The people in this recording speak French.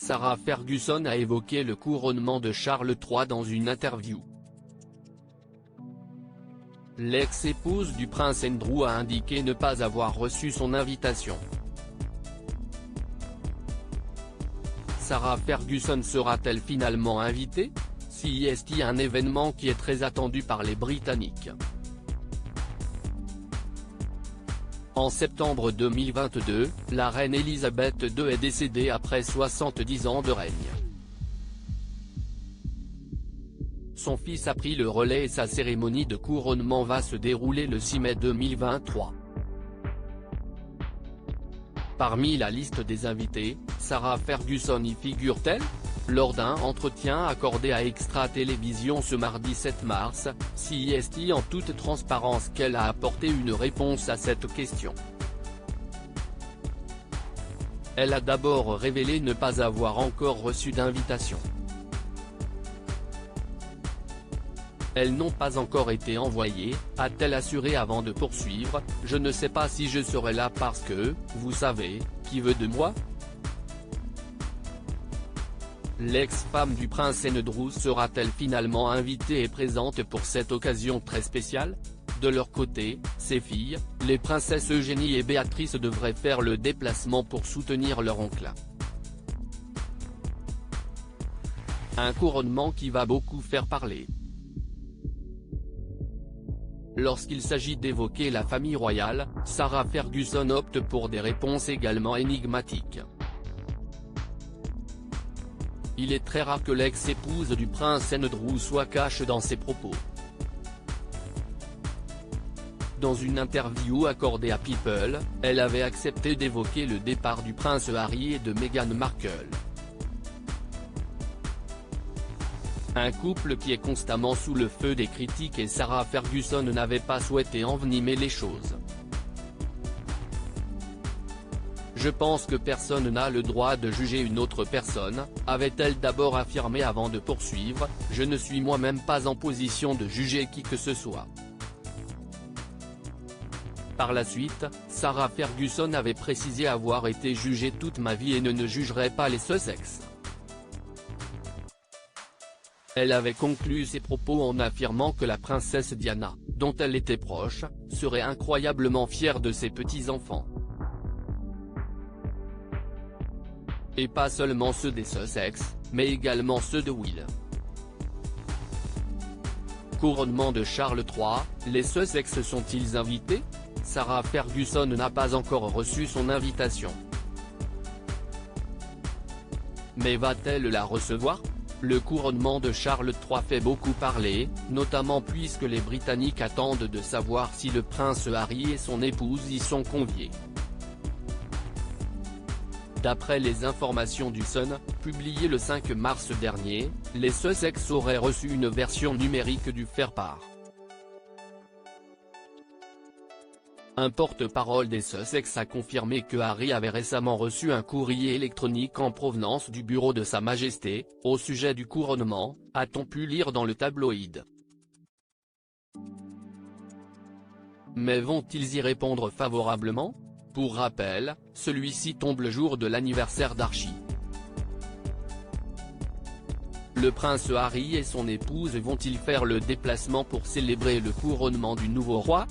Sarah Ferguson a évoqué le couronnement de Charles III dans une interview. L'ex-épouse du prince Andrew a indiqué ne pas avoir reçu son invitation. Sarah Ferguson sera-t-elle finalement invitée? C'est un événement qui est très attendu par les Britanniques. En septembre 2022, la reine Elisabeth II est décédée après 70 ans de règne. Son fils a pris le relais et sa cérémonie de couronnement va se dérouler le 6 mai 2023. Parmi la liste des invités, Sarah Ferguson y figure-t-elle? Lors d'un entretien accordé à Extra Télévision ce mardi 7 mars, c'est en toute transparence qu'elle a apporté une réponse à cette question. Elle a d'abord révélé ne pas avoir encore reçu d'invitation. Elles n'ont pas encore été envoyées, a-t-elle assuré avant de poursuivre, je ne sais pas si je serai là parce que, vous savez, qui veut de moi? L'ex-femme du prince Andrew sera-t-elle finalement invitée et présente pour cette occasion très spéciale? De leur côté, ses filles, les princesses Eugénie et Béatrice devraient faire le déplacement pour soutenir leur oncle. Un couronnement qui va beaucoup faire parler. Lorsqu'il s'agit d'évoquer la famille royale, Sarah Ferguson opte pour des réponses également énigmatiques. Il est très rare que l'ex-épouse du prince Andrew soit cash dans ses propos. Dans une interview accordée à People, elle avait accepté d'évoquer le départ du prince Harry et de Meghan Markle. Un couple qui est constamment sous le feu des critiques et Sarah Ferguson n'avait pas souhaité envenimer les choses. Je pense que personne n'a le droit de juger une autre personne, avait-elle d'abord affirmé avant de poursuivre, je ne suis moi-même pas en position de juger qui que ce soit. Par la suite, Sarah Ferguson avait précisé avoir été jugée toute ma vie et ne jugerait pas les Sussex. Elle avait conclu ses propos en affirmant que la princesse Diana, dont elle était proche, serait incroyablement fière de ses petits-enfants. Et pas seulement ceux des Sussex, mais également ceux de Will. Couronnement de Charles III, les Sussex sont-ils invités? Sarah Ferguson n'a pas encore reçu son invitation. Mais va-t-elle la recevoir? Le couronnement de Charles III fait beaucoup parler, notamment puisque les Britanniques attendent de savoir si le prince Harry et son épouse y sont conviés. D'après les informations du Sun, publiées le 5 mars dernier, les Sussex auraient reçu une version numérique du faire-part. Un porte-parole des Sussex a confirmé que Harry avait récemment reçu un courrier électronique en provenance du bureau de Sa Majesté, au sujet du couronnement, a-t-on pu lire dans le tabloïd. Mais vont-ils y répondre favorablement? Pour rappel, celui-ci tombe le jour de l'anniversaire d'Archie. Le prince Harry et son épouse vont-ils faire le déplacement pour célébrer le couronnement du nouveau roi?